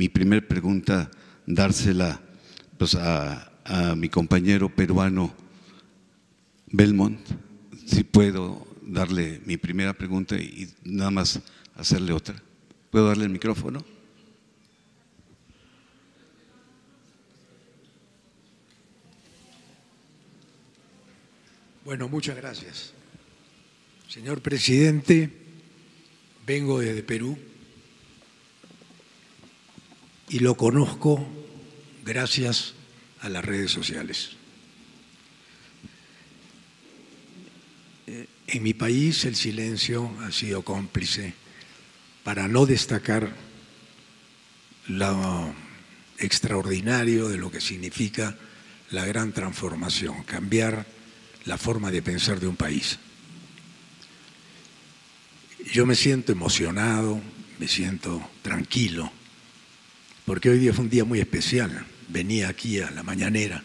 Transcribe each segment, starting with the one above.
mi primer pregunta dársela pues, a mi compañero peruano Belmont, si puedo darle mi primera pregunta y nada más hacerle otra. ¿Puedo darle el micrófono? Bueno, muchas gracias. Señor presidente, vengo desde Perú y lo conozco gracias a las redes sociales. En mi país el silencio ha sido cómplice para no destacar lo extraordinario de lo que significa la gran transformación, cambiar la forma de pensar de un país. Yo me siento emocionado, me siento tranquilo, porque hoy día fue un día muy especial. Venía aquí a la mañanera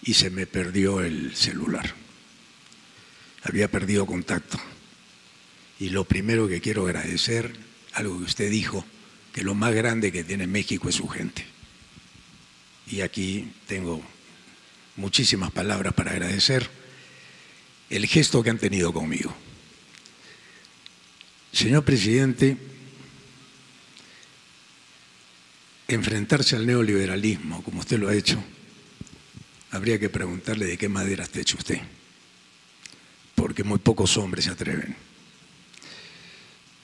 y se me perdió el celular. Había perdido contacto. Y lo primero que quiero agradecer, algo que usted dijo, que lo más grande que tiene México es su gente. Y aquí tengo muchísimas palabras para agradecer el gesto que han tenido conmigo. Señor presidente, enfrentarse al neoliberalismo, como usted lo ha hecho, habría que preguntarle de qué madera está hecho usted, porque muy pocos hombres se atreven.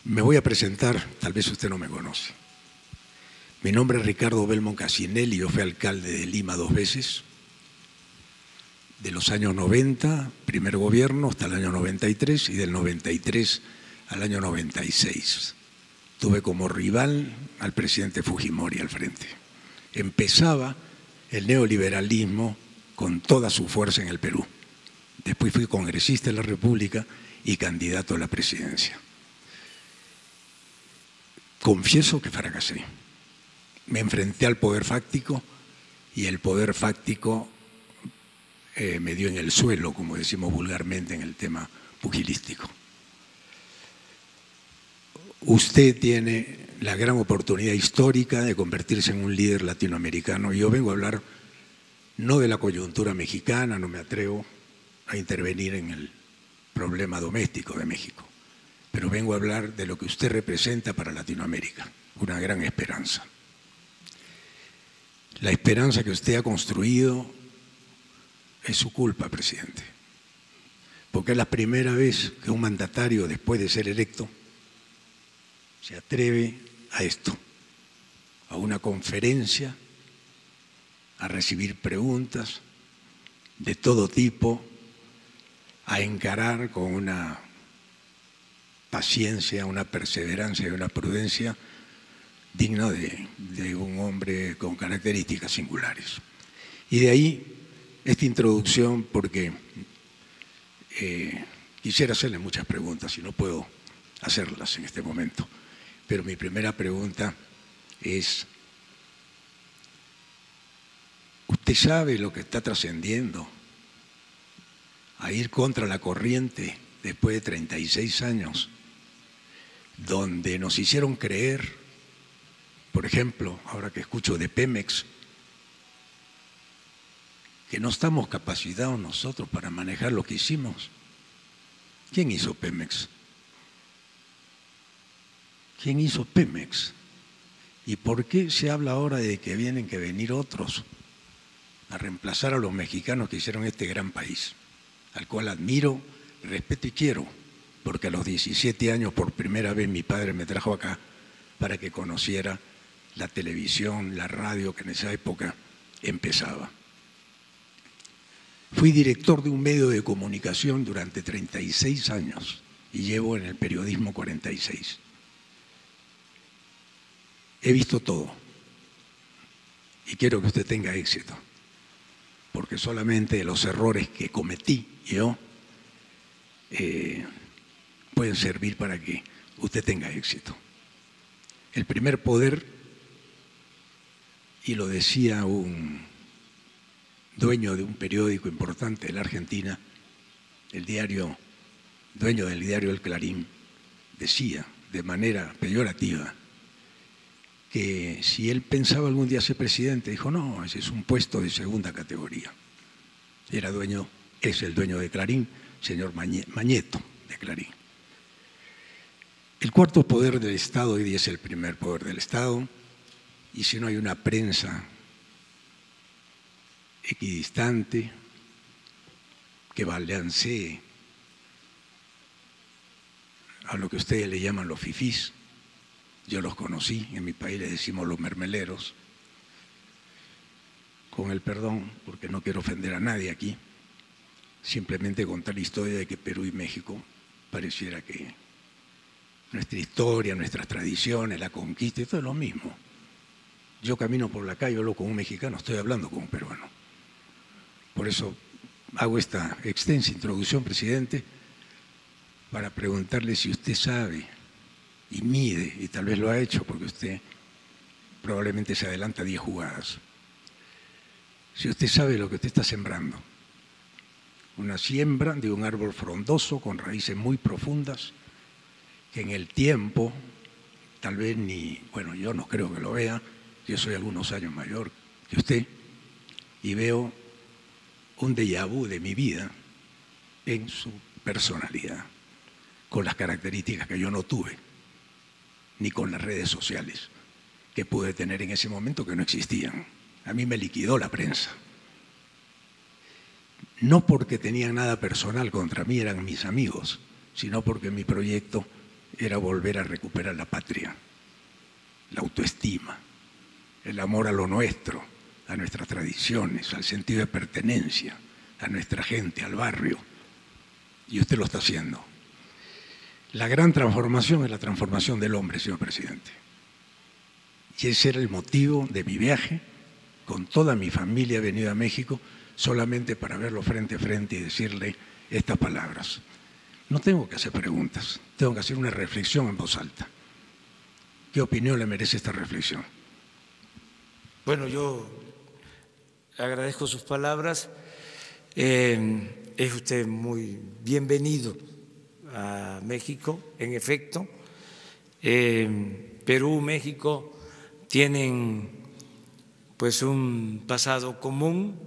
Me voy a presentar, tal vez usted no me conoce. Mi nombre es Ricardo Belmont Casinelli, yo fui alcalde de Lima 2 veces, de los años 90, primer gobierno, hasta el año 93, y del 93 al año 96. Tuve como rival al presidente Fujimori al frente. Empezaba el neoliberalismo con toda su fuerza en el Perú. Después fui congresista de la República y candidato a la presidencia. Confieso que fracasé. Me enfrenté al poder fáctico y el poder fáctico me dio en el suelo, como decimos vulgarmente en el tema pugilístico. Usted tiene la gran oportunidad histórica de convertirse en un líder latinoamericano. Yo vengo a hablar no de la coyuntura mexicana, no me atrevo a intervenir en el problema doméstico de México, pero vengo a hablar de lo que usted representa para Latinoamérica, una gran esperanza. La esperanza que usted ha construido es su culpa, presidente, porque es la primera vez que un mandatario, después de ser electo, se atreve a esto, a una conferencia, a recibir preguntas de todo tipo, a encarar con una paciencia, una perseverancia y una prudencia digna de un hombre con características singulares. Y de ahí esta introducción, porque quisiera hacerle muchas preguntas y no puedo hacerlas en este momento. Pero mi primera pregunta es, ¿usted sabe lo que está trascendiendo a ir contra la corriente después de 36 años, donde nos hicieron creer, por ejemplo, ahora que escucho de Pemex, que no estamos capacitados nosotros para manejar lo que hicimos? ¿Quién hizo Pemex? ¿Quién hizo Pemex? ¿Y por qué se habla ahora de que vienen que venir otros a reemplazar a los mexicanos que hicieron este gran país, al cual admiro, respeto y quiero? Porque a los 17 años por primera vez mi padre me trajo acá para que conociera la televisión, la radio que en esa época empezaba. Fui director de un medio de comunicación durante 36 años y llevo en el periodismo 46. He visto todo y quiero que usted tenga éxito, porque solamente los errores que cometí yo pueden servir para que usted tenga éxito. El primer poder, y lo decía un dueño de un periódico importante de la Argentina, dueño del diario El Clarín, decía de manera peyorativa que si él pensaba algún día ser presidente, dijo, no, ese es un puesto de segunda categoría. Es el dueño de Clarín, señor Mañeto de Clarín. El cuarto poder del Estado hoy día es el primer poder del Estado, y si no hay una prensa equidistante que balancee a lo que ustedes le llaman los fifís, yo los conocí, en mi país les decimos los mermeleros, con el perdón, porque no quiero ofender a nadie aquí, simplemente contar la historia de que Perú y México pareciera que nuestra historia, nuestras tradiciones, la conquista, todo es lo mismo. Yo camino por la calle, hablo con un mexicano, estoy hablando con un peruano. Por eso hago esta extensa introducción, presidente, para preguntarle si usted sabe y mide, y tal vez lo ha hecho porque usted probablemente se adelanta 10 jugadas, si usted sabe lo que usted está sembrando, una siembra de un árbol frondoso con raíces muy profundas, que en el tiempo, tal vez ni, bueno, yo no creo que lo vea, yo soy algunos años mayor que usted, y veo un déjà vu de mi vida en su personalidad, con las características que yo no tuve, ni con las redes sociales que pude tener en ese momento que no existían. A mí me liquidó la prensa. No porque tenían nada personal contra mí, eran mis amigos, sino porque mi proyecto era volver a recuperar la patria, la autoestima, el amor a lo nuestro, a nuestras tradiciones, al sentido de pertenencia, a nuestra gente, al barrio. Y usted lo está haciendo. La gran transformación es la transformación del hombre, señor presidente. Y ese era el motivo de mi viaje. Con toda mi familia he venido a México solamente para verlo frente a frente y decirle estas palabras. No tengo que hacer preguntas, tengo que hacer una reflexión en voz alta. ¿Qué opinión le merece esta reflexión? Bueno, yo agradezco sus palabras. Es usted muy bienvenido a México, en efecto. Perú, México tienen pues un pasado común,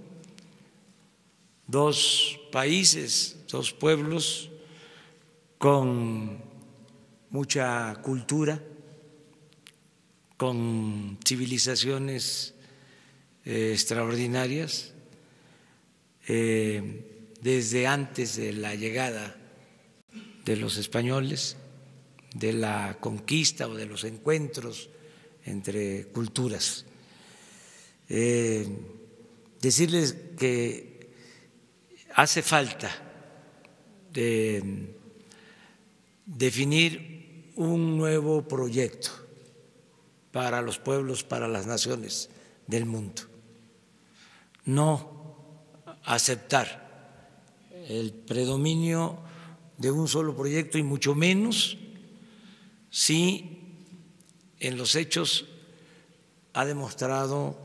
dos países, dos pueblos con mucha cultura, con civilizaciones extraordinarias, desde antes de la llegada de los españoles, de la conquista o de los encuentros entre culturas. Decirles que hace falta definir un nuevo proyecto para los pueblos, para las naciones del mundo. No aceptar el predominio de un solo proyecto y mucho menos si en los hechos ha demostrado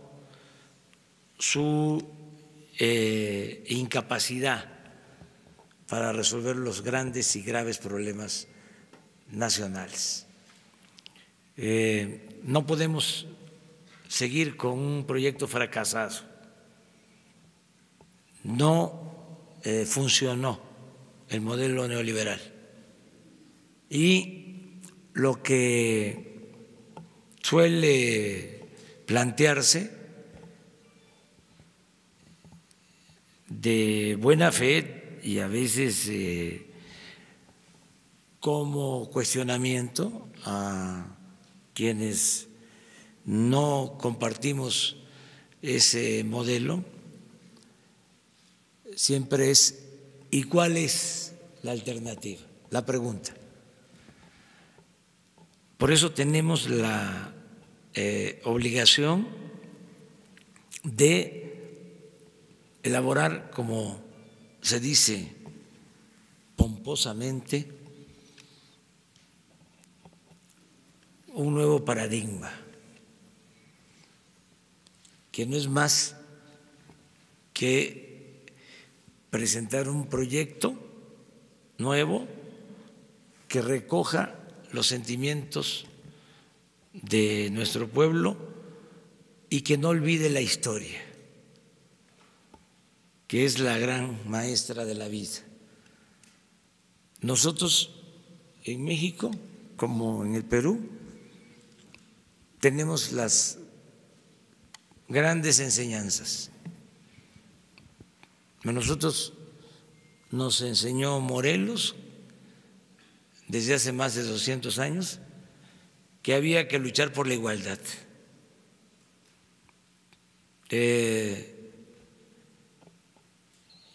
su incapacidad para resolver los grandes y graves problemas nacionales. No podemos seguir con un proyecto fracasado. No funcionó el modelo neoliberal. Y lo que suele plantearse de buena fe y a veces como cuestionamiento a quienes no compartimos ese modelo, siempre es ¿y cuál es la alternativa? La pregunta. Por eso tenemos la obligación de elaborar, como se dice pomposamente, un nuevo paradigma, que no es más que presentar un proyecto nuevo que recoja los sentimientos de nuestro pueblo y que no olvide la historia, que es la gran maestra de la vida. Nosotros en México, como en el Perú, tenemos las grandes enseñanzas. A nosotros nos enseñó Morelos desde hace más de 200 años que había que luchar por la igualdad.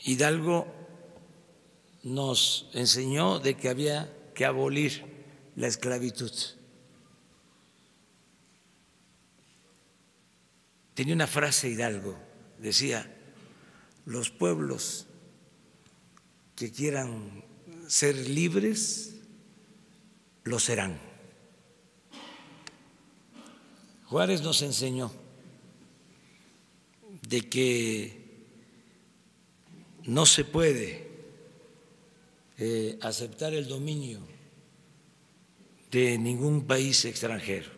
Hidalgo nos enseñó de que había que abolir la esclavitud. Tenía una frase Hidalgo, decía: los pueblos que quieran ser libres, lo serán. Juárez nos enseñó de que no se puede aceptar el dominio de ningún país extranjero,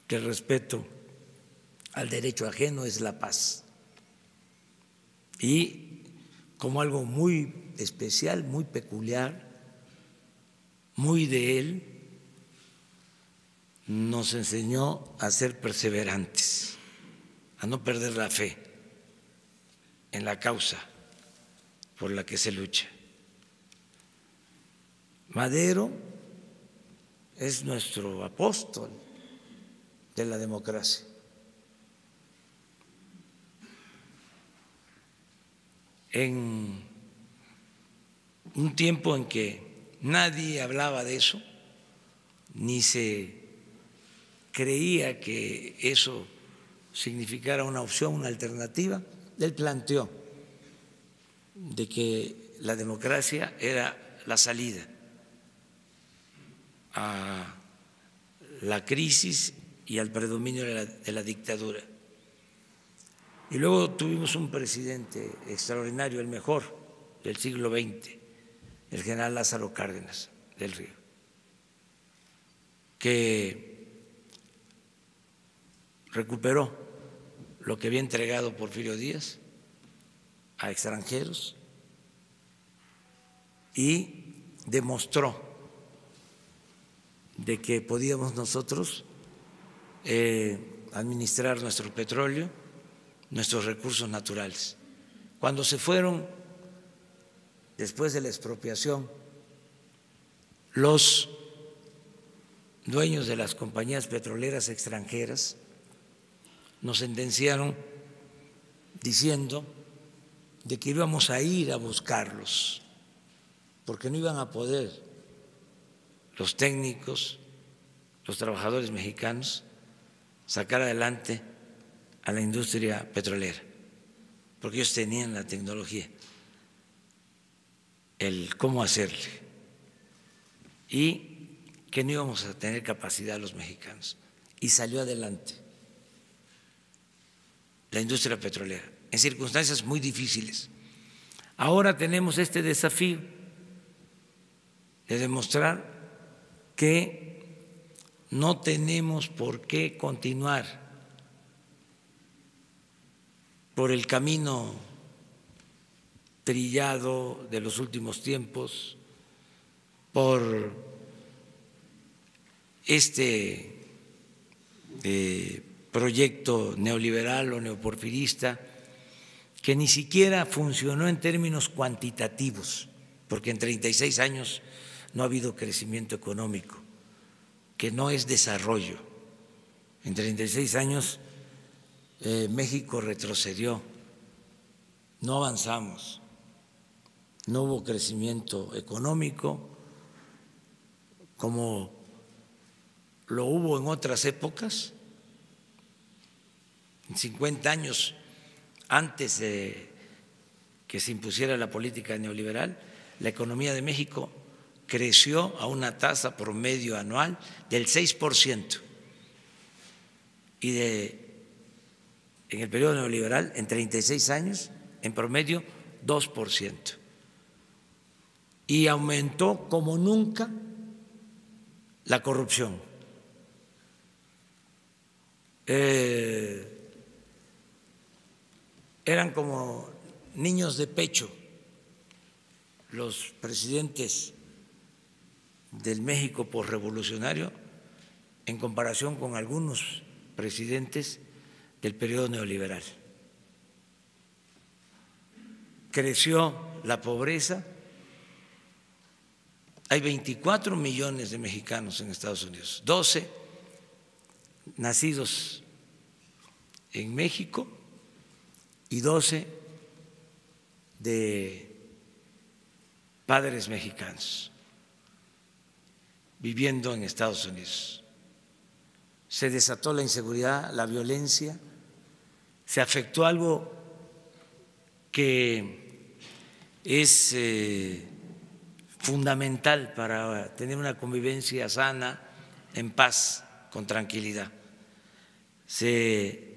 que el respeto al derecho ajeno es la paz. Y como algo muy especial, muy peculiar, muy de él, nos enseñó a ser perseverantes, a no perder la fe en la causa por la que se lucha. Madero es nuestro apóstol de la democracia. En un tiempo en que nadie hablaba de eso, ni se creía que eso significara una opción, una alternativa, él planteó de que la democracia era la salida a la crisis y al predominio de la dictadura. Y luego tuvimos un presidente extraordinario, el mejor del siglo XX, el general Lázaro Cárdenas del Río, que recuperó lo que había entregado Porfirio Díaz a extranjeros y demostró de que podíamos nosotros administrar nuestro petróleo, nuestros recursos naturales. Cuando se fueron, después de la expropiación, los dueños de las compañías petroleras extranjeras nos sentenciaron diciendo de que íbamos a ir a buscarlos, porque no iban a poder los técnicos, los trabajadores mexicanos, sacar adelante a la industria petrolera, porque ellos tenían la tecnología, el cómo hacerle, y que no íbamos a tener capacidad los mexicanos. Y salió adelante la industria petrolera en circunstancias muy difíciles. Ahora tenemos este desafío de demostrar que no tenemos por qué continuar por el camino trillado de los últimos tiempos, por este proyecto neoliberal o neoporfirista que ni siquiera funcionó en términos cuantitativos, porque en 36 años no ha habido crecimiento económico, que no es desarrollo. En 36 años México retrocedió, no avanzamos, no hubo crecimiento económico como lo hubo en otras épocas. En 50 años antes de que se impusiera la política neoliberal, la economía de México creció a una tasa promedio anual del 6% y en el periodo neoliberal, en 36 años, en promedio 2%. Y aumentó como nunca la corrupción eran como niños de pecho los presidentes del México posrevolucionario en comparación con algunos presidentes del periodo neoliberal. Creció la pobreza, hay 24 millones de mexicanos en Estados Unidos, 12 nacidos en México y 12 de padres mexicanos viviendo en Estados Unidos. Se desató la inseguridad, la violencia, se afectó algo que es fundamental para tener una convivencia sana, en paz, con tranquilidad. Se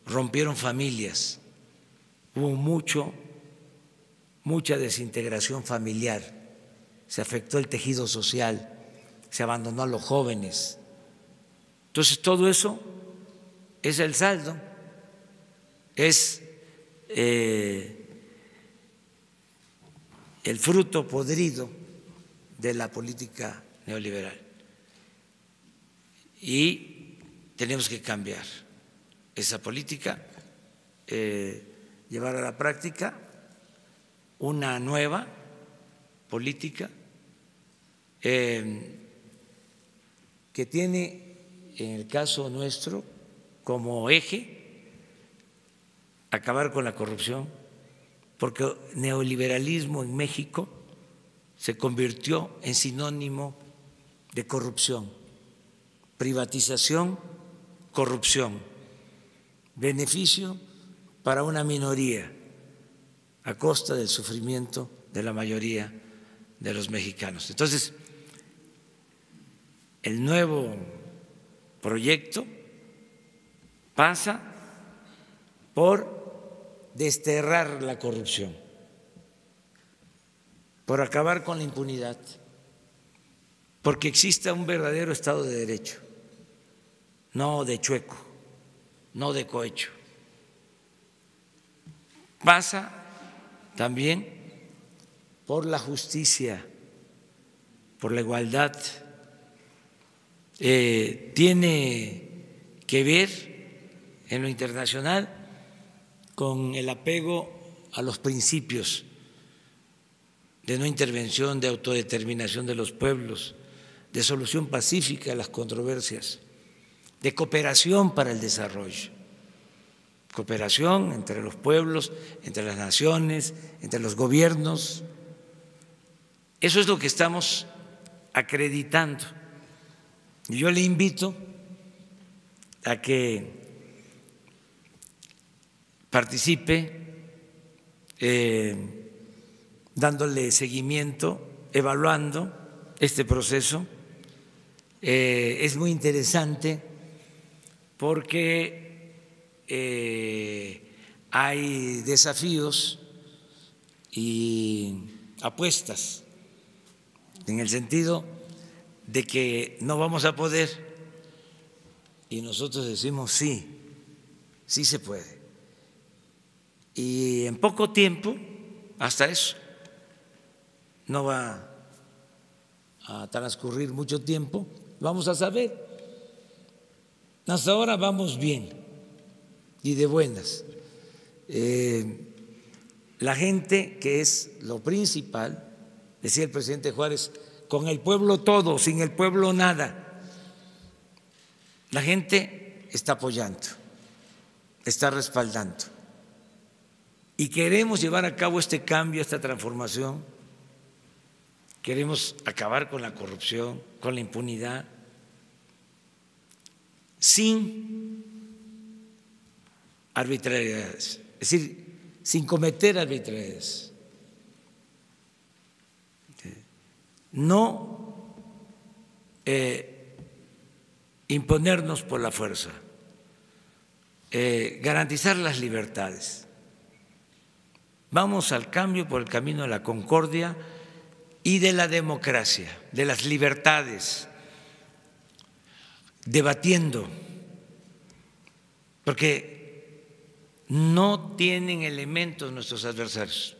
rompieron familias, hubo mucha desintegración familiar, se afectó el tejido social, se abandonó a los jóvenes. Entonces, todo eso es el saldo, es el fruto podrido de la política neoliberal. Y tenemos que cambiar esa política, llevar a la práctica una nueva política que tiene, en el caso nuestro, como eje acabar con la corrupción, porque el neoliberalismo en México se convirtió en sinónimo de corrupción, privatización, corrupción, beneficio para una minoría a costa del sufrimiento de la mayoría de los mexicanos. Entonces, el nuevo proyecto pasa por desterrar la corrupción, por acabar con la impunidad, porque exista un verdadero Estado de Derecho, no de chueco, no de cohecho. Pasa también por la justicia, por la igualdad. Tiene que ver en lo internacional con el apego a los principios de no intervención, de autodeterminación de los pueblos, de solución pacífica a las controversias, de cooperación para el desarrollo, cooperación entre los pueblos, entre las naciones, entre los gobiernos. Eso es lo que estamos acreditando. Y yo le invito a que participe dándole seguimiento, evaluando este proceso. Es muy interesante porque hay desafíos y apuestas en el sentido de que no vamos a poder, y nosotros decimos sí, sí se puede. Y en poco tiempo, hasta eso, no va a transcurrir mucho tiempo, vamos a saber. Hasta ahora vamos bien y de buenas. La gente, que es lo principal, decía el presidente Juárez, con el pueblo todo, sin el pueblo nada. La gente está apoyando, está respaldando. Y queremos llevar a cabo este cambio, esta transformación. Queremos acabar con la corrupción, con la impunidad, sin arbitrariedades, es decir, sin cometer arbitrariedades. No imponernos por la fuerza, garantizar las libertades. Vamos al cambio por el camino de la concordia y de la democracia, de las libertades, debatiendo, porque no tienen elementos nuestros adversarios,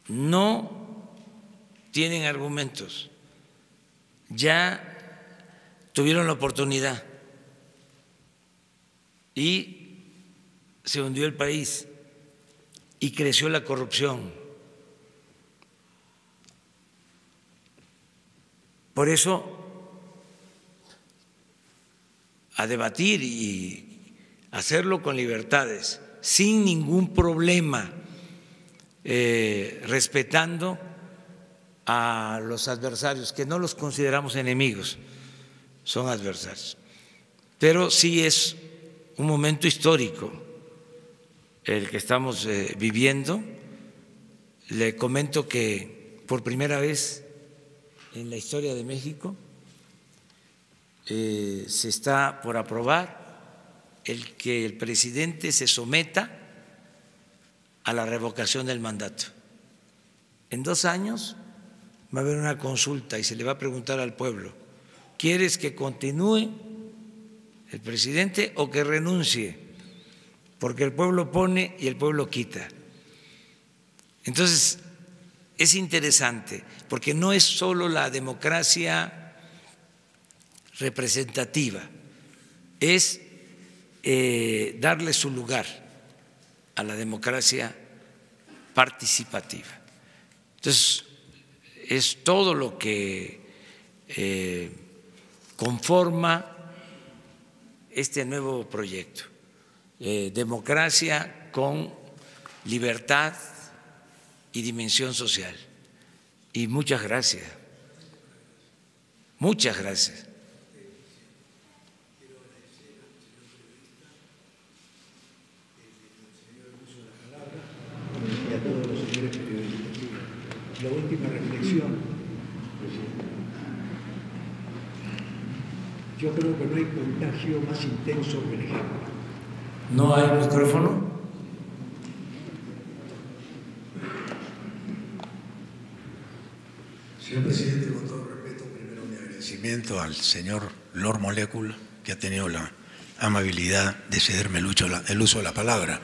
no tienen argumentos, ya tuvieron la oportunidad y se hundió el país y creció la corrupción. Por eso, a debatir y hacerlo con libertades, sin ningún problema, respetando a los adversarios, que no los consideramos enemigos, son adversarios. Pero sí es un momento histórico el que estamos viviendo. Le comento que por primera vez en la historia de México se está por aprobar el que el presidente se someta a la revocación del mandato. En 2 años va a haber una consulta y se le va a preguntar al pueblo: ¿quieres que continúe el presidente o que renuncie? Porque el pueblo pone y el pueblo quita. Entonces, es interesante, porque no es solo la democracia representativa, es darle su lugar a la democracia participativa. Entonces, es todo lo que conforma este nuevo proyecto, democracia con libertad y dimensión social. Y muchas gracias, muchas gracias. Y a todos los señores periodistas. La última reflexión, presidente. Yo creo que no hay contagio más intenso que el ejemplo. ¿No hay micrófono? Señor presidente, con todo respeto, primero mi agradecimiento al señor Lord Molecule, que ha tenido la amabilidad de cederme el uso de la palabra.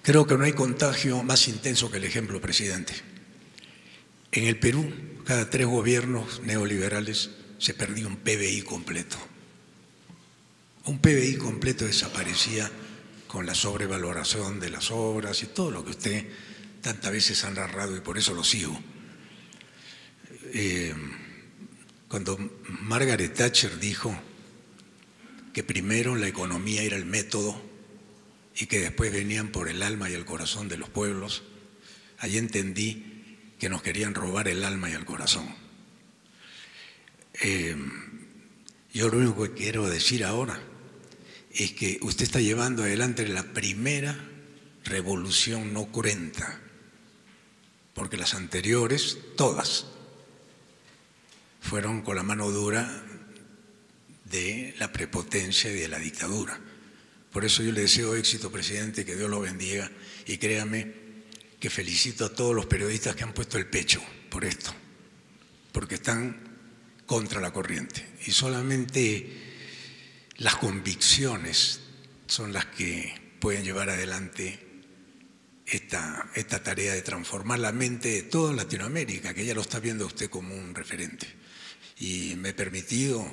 Creo que no hay contagio más intenso que el ejemplo, presidente. En el Perú, cada 3 gobiernos neoliberales se perdía un PBI completo. Un PBI completo desaparecía con la sobrevaloración de las obras y todo lo que usted tantas veces ha narrado, y por eso lo sigo. Cuando Margaret Thatcher dijo que primero la economía era el método y que después venían por el alma y el corazón de los pueblos, ahí entendí que nos querían robar el alma y el corazón. Yo lo único que quiero decir ahora es que usted está llevando adelante la primera revolución no cruenta, porque las anteriores, todas, fueron con la mano dura de la prepotencia y de la dictadura. Por eso yo le deseo éxito, presidente, que Dios lo bendiga, y créame que felicito a todos los periodistas que han puesto el pecho por esto, porque están contra la corriente, y solamente las convicciones son las que pueden llevar adelante esta tarea de transformar la mente de toda Latinoamérica, que ya lo está viendo usted como un referente. Y me he permitido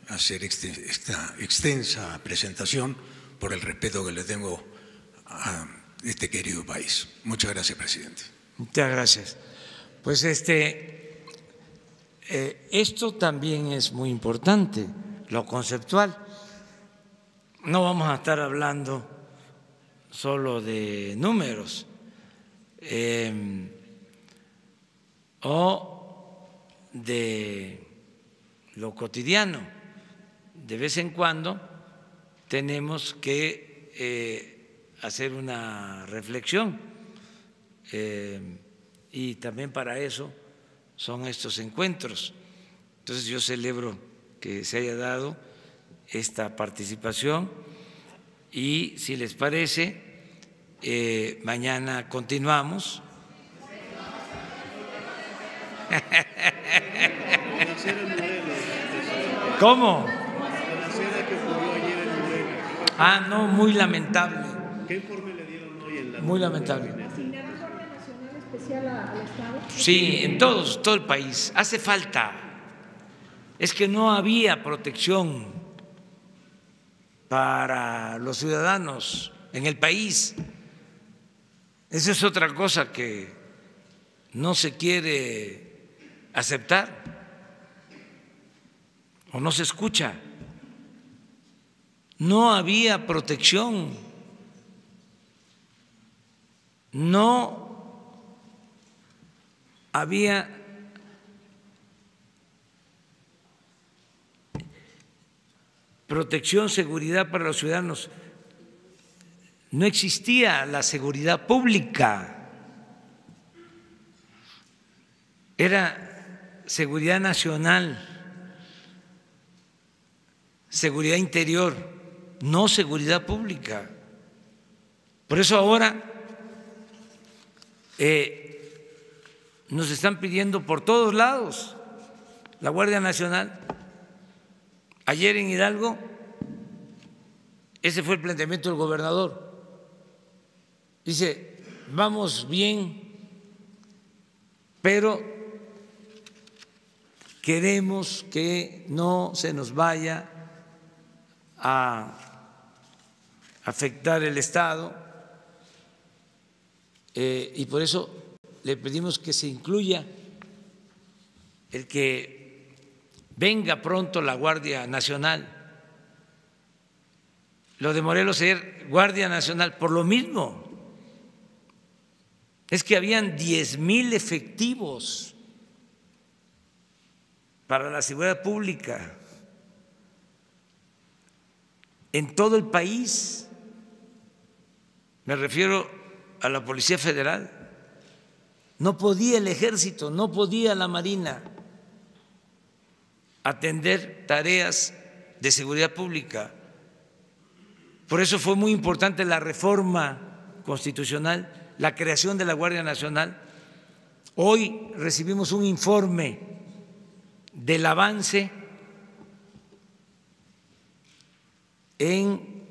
hacer esta extensa presentación por el respeto que le tengo a este querido país. Muchas gracias, presidente. Muchas gracias. Pues esto también es muy importante, lo conceptual. No vamos a estar hablando solo de números o de lo cotidiano. De vez en cuando tenemos que hacer una reflexión y también para eso son estos encuentros. Entonces yo celebro que se haya dado esta participación y, si les parece, mañana continuamos. ¿Cómo? La balacera que ocurrió ayer en Morena. Ah, no, muy lamentable. ¿Qué informe le dieron hoy en la Muy lamentable. ¿Asignará Guardia Nacional especial al Estado? Sí, en todo el país. Hace falta. Es que no había protección para los ciudadanos en el país. Esa es otra cosa que no se quiere aceptar o no se escucha. No había protección, no había protección, seguridad para los ciudadanos. No existía la seguridad pública, era seguridad nacional, seguridad interior, no seguridad pública. Por eso ahora nos están pidiendo por todos lados la Guardia Nacional. Ayer en Hidalgo, ese fue el planteamiento del gobernador. Dice, vamos bien, pero queremos que no se nos vaya a afectar el Estado y por eso le pedimos que se incluya el que venga pronto la Guardia Nacional. Lo de Morelos ayer, Guardia Nacional, por lo mismo. Es que habían 10,000 efectivos para la seguridad pública en todo el país. Me refiero a la Policía Federal. No podía el Ejército, no podía la Marina atender tareas de seguridad pública. Por eso fue muy importante la reforma constitucional, la creación de la Guardia Nacional. Hoy recibimos un informe del avance en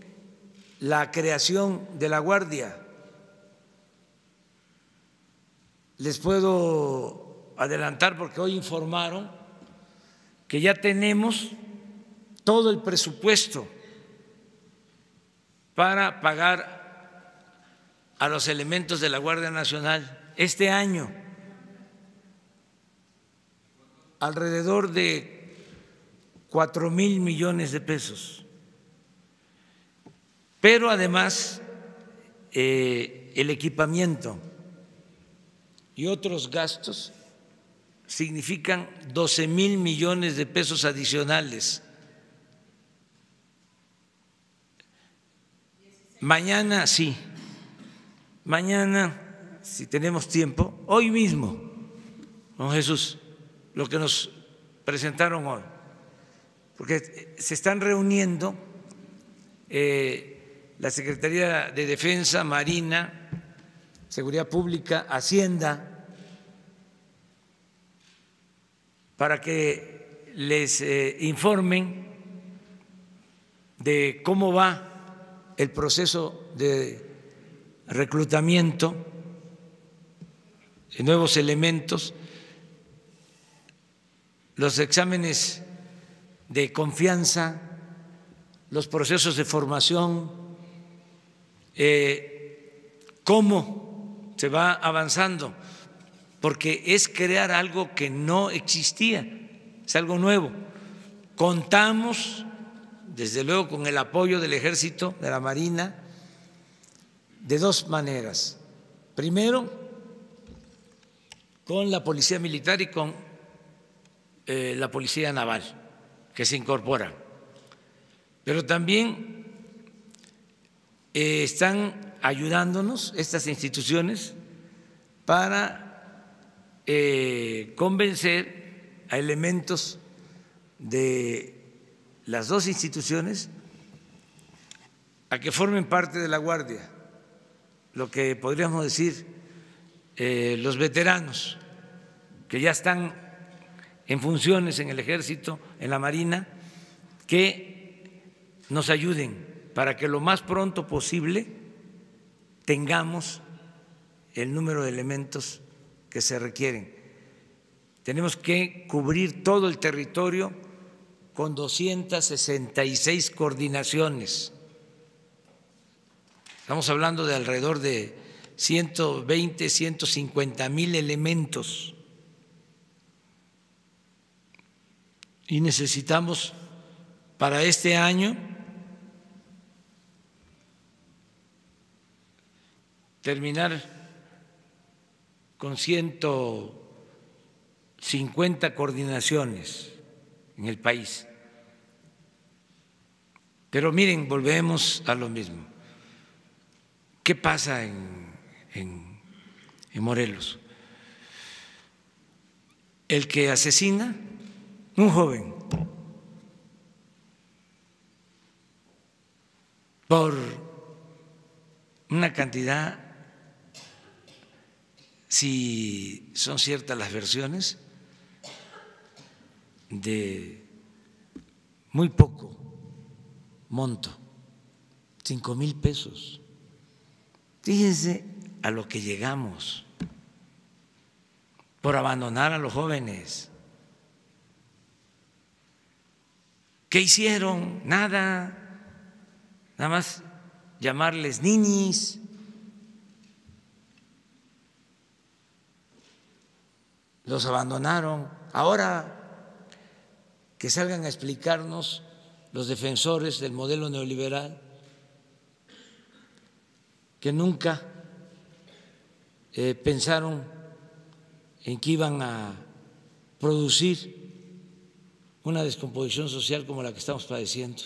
la creación de la Guardia. Les puedo adelantar porque hoy informaron que ya tenemos todo el presupuesto para pagar a los elementos de la Guardia Nacional este año, alrededor de 4,000 millones de pesos. Pero además el equipamiento y otros gastos significan 12,000 millones de pesos adicionales. Mañana sí, mañana si tenemos tiempo, hoy mismo, don Jesús, lo que nos presentaron hoy, porque se están reuniendo la Secretaría de Defensa, Marina, Seguridad Pública, Hacienda, para que les informen de cómo va el proceso de reclutamiento de nuevos elementos, los exámenes de confianza, los procesos de formación, cómo se va avanzando, porque es crear algo que no existía, es algo nuevo. Contamos, desde luego, con el apoyo del Ejército, de la Marina, de dos maneras. Primero, con la Policía Militar y con la Policía Naval, que se incorpora. Pero también están ayudándonos estas instituciones para convencer a elementos de las dos instituciones a que formen parte de la Guardia, lo que podríamos decir los veteranos que ya están en funciones en el Ejército, en la Marina, que nos ayuden para que lo más pronto posible tengamos el número de elementos que se requieren. Tenemos que cubrir todo el territorio con 266 coordinaciones. Estamos hablando de alrededor de 120, 150,000 elementos. Y necesitamos para este año terminar con 150 coordinaciones en el país. Pero miren, volvemos a lo mismo. ¿Qué pasa en Morelos? El que asesina, un joven, por una cantidad, si son ciertas las versiones, de muy poco monto, 5,000 pesos. Fíjense a lo que llegamos por abandonar a los jóvenes. ¿Qué hicieron? Nada, nada más llamarles ninis. Los abandonaron. Ahora que salgan a explicarnos los defensores del modelo neoliberal, que nunca pensaron en que iban a producir una descomposición social como la que estamos padeciendo.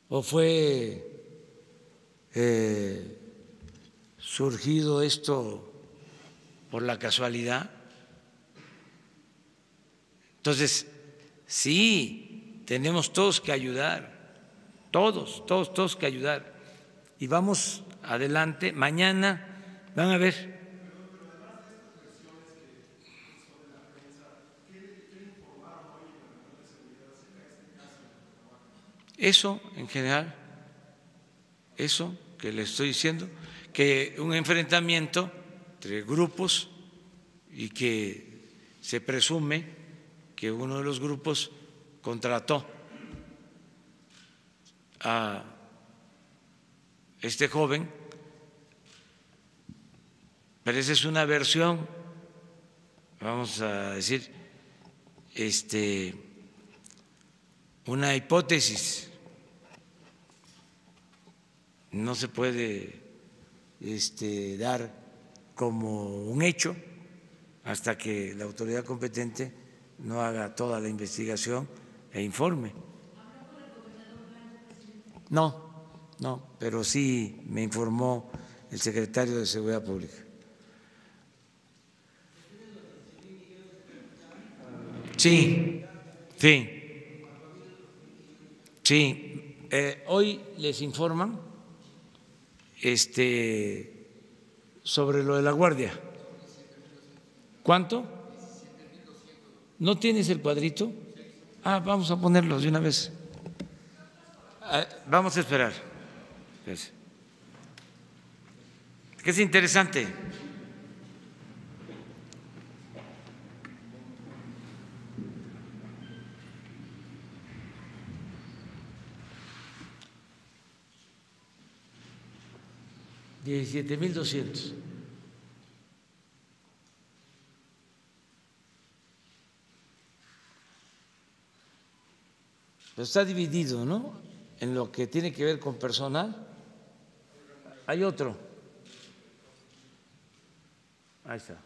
¿O fue surgido esto por la casualidad? Entonces, sí, tenemos todos que ayudar, todos que ayudar. Y vamos adelante. Mañana van a ver. Eso en general, eso que le estoy diciendo, que un enfrentamiento entre grupos y que se presume que uno de los grupos contrató a este joven, pero esa es una versión, vamos a decir, una hipótesis. No se puede dar como un hecho hasta que la autoridad competente no haga toda la investigación e informe. No, pero sí me informó el secretario de Seguridad Pública. Sí. Hoy les informan sobre lo de la guardia. ¿Cuánto? ¿No tienes el cuadrito? Vamos a ponerlo de una vez. Vamos a esperar. Que es interesante. $17,200. Pero está dividido, ¿no? En lo que tiene que ver con personal. Hay otro. Ahí está.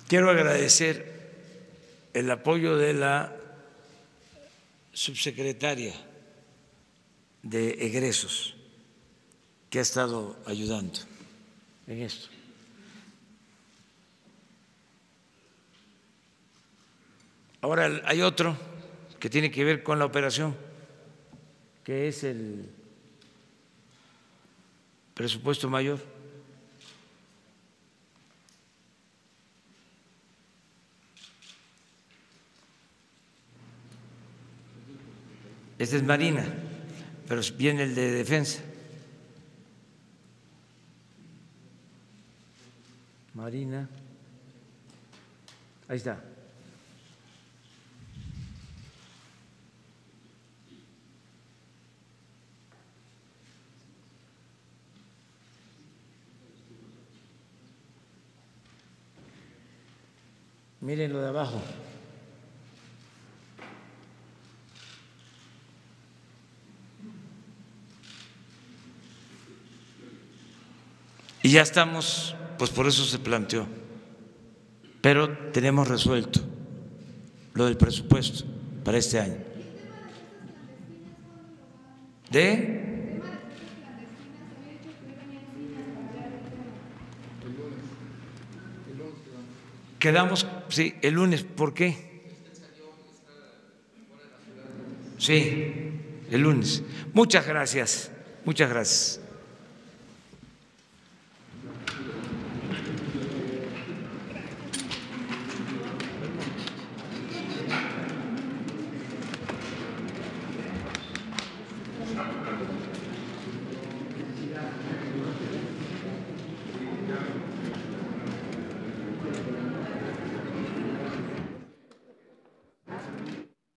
Quiero agradecer el apoyo de la subsecretaria de Egresos, que ha estado ayudando en esto. Ahora hay otro que tiene que ver con la operación, que es el presupuesto mayor. Este es Marina, pero viene el de defensa. Marina, ahí está. Miren lo de abajo. Y ya estamos, pues por eso se planteó, pero tenemos resuelto lo del presupuesto para este año. Quedamos, sí, el lunes. ¿Por qué? Sí, el lunes. Muchas gracias, muchas gracias.